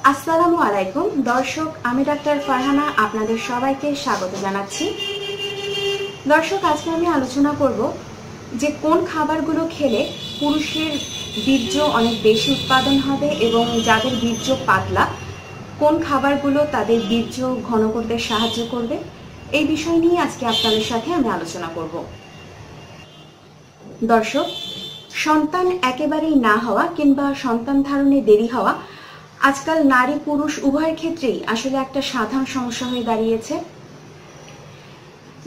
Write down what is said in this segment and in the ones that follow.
আসসালামু আলাইকুম দর্শক, আমি ডাক্তার ফারহানা আপনাদের সবাইকে স্বাগত জানাচ্ছি। দর্শক, আজকে আমি আলোচনা করব যে কোন খাবারগুলো খেলে পুরুষের বীর্য অনেক বেশি উৎপাদন হবে এবং যাদের বীর্য পাতলা কোন খাবারগুলো তাদের বীর্য ঘন করতে সাহায্য করবে। এই বিষয় নিয়ে আজকে আপনাদের সাথে আমি আলোচনা করব। দর্শক, সন্তান একেবারেই না হওয়া কিংবা সন্তান ধারণে দেরি হওয়া আজকাল নারী পুরুষ উভয়ের ক্ষেত্রেই আসলে একটা সাধারণ সমস্যা হয়ে দাঁড়িয়েছে।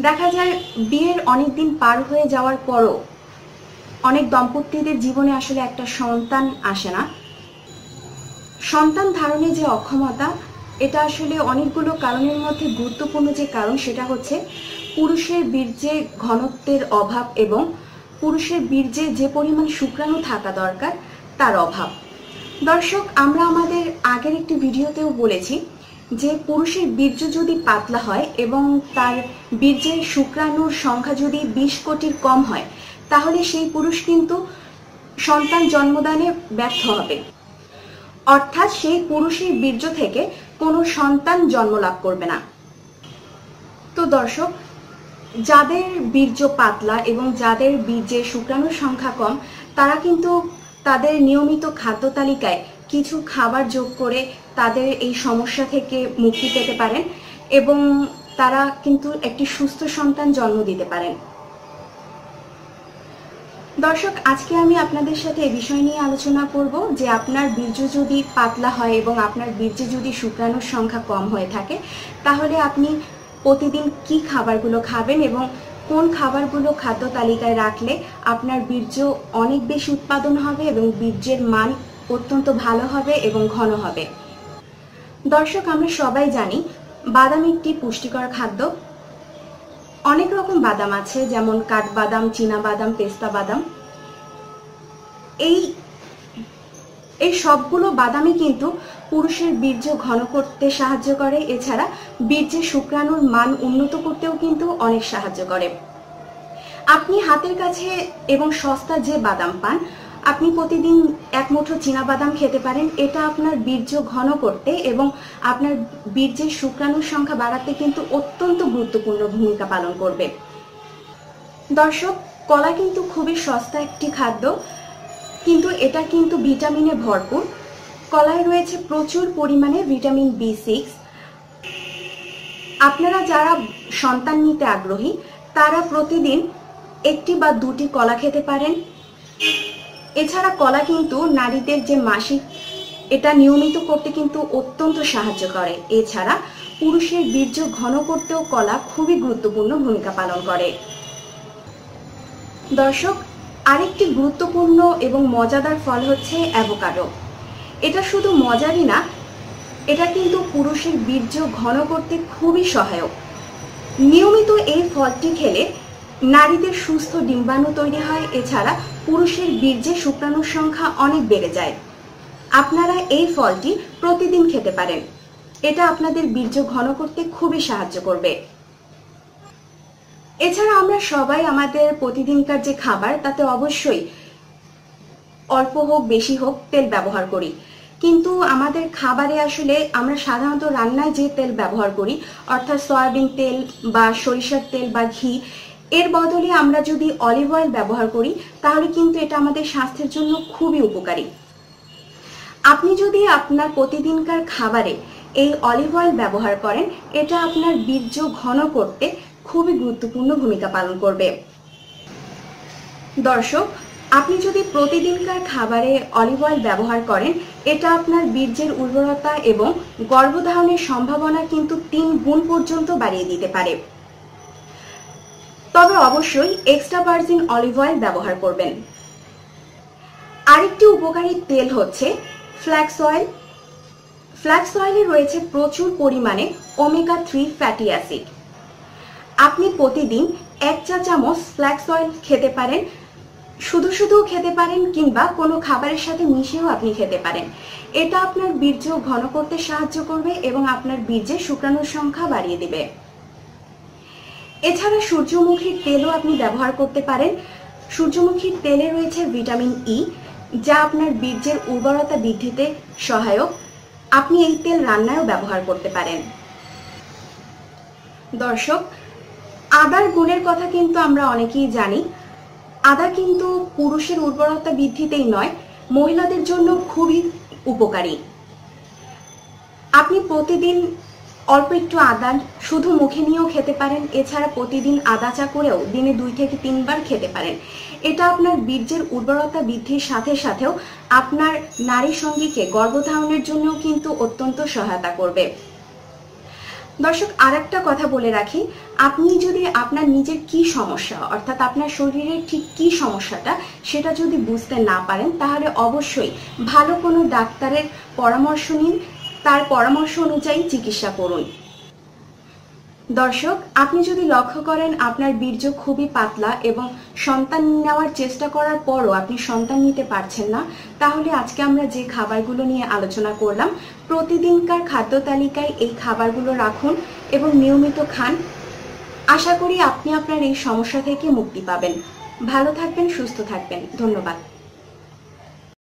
দেখা যায় বিয়ের অনেক দিন পার হয়ে যাওয়ার পরও অনেক দম্পতিদের জীবনে আসলে একটা সন্তান আসে না। সন্তান ধারণে যে অক্ষমতা, এটা আসলে অনেকগুলো কারণের মধ্যে গুরুত্বপূর্ণ যে কারণ সেটা হচ্ছে পুরুষের বীর্যে ঘনত্বের অভাব এবং পুরুষের বীর্যে যে পরিমাণ শুক্রাণু থাকা দরকার তার অভাব। দর্শক, আমরা আমাদের আগের একটি ভিডিওতেও বলেছি যে পুরুষের বীর্য যদি পাতলা হয় এবং তার বীর্যের শুক্রাণুর সংখ্যা যদি 20 কোটির কম হয় তাহলে সেই পুরুষ কিন্তু সন্তান জন্মদানে ব্যর্থ হবে, অর্থাৎ সেই পুরুষের বীর্য থেকে কোনো সন্তান জন্ম লাভ করবে না। তো দর্শক, যাদের বীর্য পাতলা এবং যাদের বীর্যের শুক্রাণুর সংখ্যা কম তারা কিন্তু তাদের নিয়মিত খাদ্য তালিকায় কিছু খাবার যোগ করে তাদের এই সমস্যা থেকে মুক্তি পেতে পারেন এবং তারা কিন্তু একটি সুস্থ সন্তান জন্ম দিতে পারেন। দর্শক, আজকে আমি আপনাদের সাথে এই বিষয় নিয়ে আলোচনা করব যে আপনার বীর্য যদি পাতলা হয় এবং আপনার বীর্যে যদি শুক্রাণুর সংখ্যা কম হয়ে থাকে তাহলে আপনি প্রতিদিন কি খাবারগুলো খাবেন এবং কোন খাবারগুলো খাদ্য তালিকায় রাখলে আপনার বীর্য অনেক বেশি উৎপাদন হবে এবং বীর্যের মান অত্যন্ত ভালো হবে এবং ঘন হবে। দর্শক, আমরা সবাই জানি বাদাম একটি পুষ্টিকর খাদ্য। অনেক রকম বাদাম আছে, যেমন কাঠবাদাম, চীনা বাদাম, পেস্তা বাদাম। এই সবগুলো বাদামই কিন্তু পুরুষের বীর্য ঘন করতে সাহায্য করে, এছাড়া বীর্যের শুক্রাণুর মান উন্নত করতেও কিন্তু অনেক সাহায্য করে। আপনি হাতের কাছে এবং সস্তা যে বাদাম পান, আপনি প্রতিদিন এক মুঠো চীনা বাদাম খেতে পারেন। এটা আপনার বীর্য ঘন করতে এবং আপনার বীর্যের শুক্রাণুর সংখ্যা বাড়াতে কিন্তু অত্যন্ত গুরুত্বপূর্ণ ভূমিকা পালন করবে। দর্শক, কলা কিন্তু খুবই সস্তা একটি খাদ্য, কিন্তু এটা কিন্তু ভিটামিনে ভরপুর। কলায় রয়েছে প্রচুর পরিমাণে ভিটামিন B6। আপনারা যারা সন্তান নিতে আগ্রহী তারা প্রতিদিন একটি বা দুটি কলা খেতে পারেন। এছাড়া কলা কিন্তু নারীদের যে মাসিক, এটা নিয়মিত করতে কিন্তু অত্যন্ত সাহায্য করে। এছাড়া পুরুষের বীর্য ঘন করতেও কলা খুবই গুরুত্বপূর্ণ ভূমিকা পালন করে। দর্শক, আরেকটি গুরুত্বপূর্ণ এবং মজাদার ফল হচ্ছে অ্যাভোকাডো। এটা শুধু মজারই না, এটা কিন্তু পুরুষের বীর্য ঘন করতে খুবই সহায়ক। নিয়মিত এই ফলটি খেলে নারীদের সুস্থ ডিম্বাণু তৈরি হয়, এছাড়া পুরুষের বীর্যে শুক্রাণুর সংখ্যা অনেক বেড়ে যায়। আপনারা এই ফলটি প্রতিদিন খেতে পারেন, এটা আপনাদের বীর্য ঘন করতে খুবই সাহায্য করবে। এছাড়া আমরা সবাই আমাদের প্রতিদিনকার যে খাবার তাতে অবশ্যই অল্প হোক বেশি হোক তেল ব্যবহার করি, কিন্তু আমাদের খাবারে আসলে আমরা সাধারণত রান্নায় যে তেল ব্যবহার করি, অর্থাৎ সয়াবিন তেল বা সরিষার তেল বা ঘি, এর বদলে আমরা যদি অলিভ অয়েল ব্যবহার করি তাহলে কিন্তু এটা আমাদের স্বাস্থ্যের জন্য খুবই উপকারী। আপনি যদি আপনার প্রতিদিনকার খাবারে এই অলিভ অয়েল ব্যবহার করেন, এটা আপনার বীর্য ঘন করতে খুবই গুরুত্বপূর্ণ ভূমিকা পালন করবে। দর্শক, আপনি যদি প্রতিদিনকার খাবারে অলিভ অয়েল ব্যবহার করেন, এটা আপনার বীর্যের উর্বরতা এবং গর্ভধারণের সম্ভাবনা কিন্তু 3 গুণ পর্যন্ত বাড়িয়ে দিতে পারে। তবে অবশ্যই এক্সট্রা ভার্জিন অলিভ অয়েল ব্যবহার করবেন। আরেকটি উপকারী তেল হচ্ছে ফ্ল্যাক্স অয়েল। ফ্ল্যাক্স অয়েলে রয়েছে প্রচুর পরিমাণে ওমেগা 3 ফ্যাটি অ্যাসিড। আপনি প্রতিদিন 1 চা চামচ ফ্ল্যাক্স অয়েল খেতে পারেন, শুধু শুধু খেতে পারেন কিংবা কোনো খাবারের সাথে মিশিয়েও আপনি খেতে পারেন। এটা আপনার বীর্য ঘন করতে সাহায্য করবে এবং আপনার বীর্যের শুক্রাণুর সংখ্যা বাড়িয়ে দেবে। এছাড়া সূর্যমুখীর তেলও আপনি ব্যবহার করতে পারেন। সূর্যমুখীর তেলে রয়েছে ভিটামিন E, যা আপনার বীর্যের উর্বরতা বৃদ্ধিতে সহায়ক। আপনি এই তেল রান্নায়ও ব্যবহার করতে পারেন। দর্শক, আদার গুণের কথা কিন্তু আমরা অনেকেই জানি। আদা কিন্তু পুরুষের উর্বরতা বৃদ্ধিতেই নয়, মহিলাদের জন্য খুবই উপকারী। আপনি প্রতিদিন অল্প একটু আদা শুধু মুখে নিয়েও খেতে পারেন, এছাড়া প্রতিদিন আদা চা করেও দিনে 2 থেকে 3 বার খেতে পারেন। এটা আপনার বীর্যের উর্বরতা বৃদ্ধির সাথে সাথেও আপনার নারী সঙ্গীকে গর্ভধারণের জন্যও কিন্তু অত্যন্ত সহায়তা করবে। দর্শক, আর একটা কথা বলে রাখি, আপনি যদি আপনার নিজের কি সমস্যা, অর্থাৎ আপনার শরীরের ঠিক কি সমস্যাটা সেটা যদি বুঝতে না পারেন, তাহলে অবশ্যই ভালো কোনো ডাক্তারের পরামর্শ নিন, তার পরামর্শ অনুযায়ী চিকিৎসা করুন। দর্শক, আপনি যদি লক্ষ্য করেন আপনার বীর্য খুবই পাতলা এবং সন্তান নেওয়ার চেষ্টা করার পরও আপনি সন্তান নিতে পারছেন না, তাহলে আজকে আমরা যে খাবারগুলো নিয়ে আলোচনা করলাম, প্রতিদিনকার খাদ্য তালিকায় এই খাবারগুলো রাখুন এবং নিয়মিত খান। আশা করি আপনি আপনার এই সমস্যা থেকে মুক্তি পাবেন। ভালো থাকবেন, সুস্থ থাকবেন। ধন্যবাদ।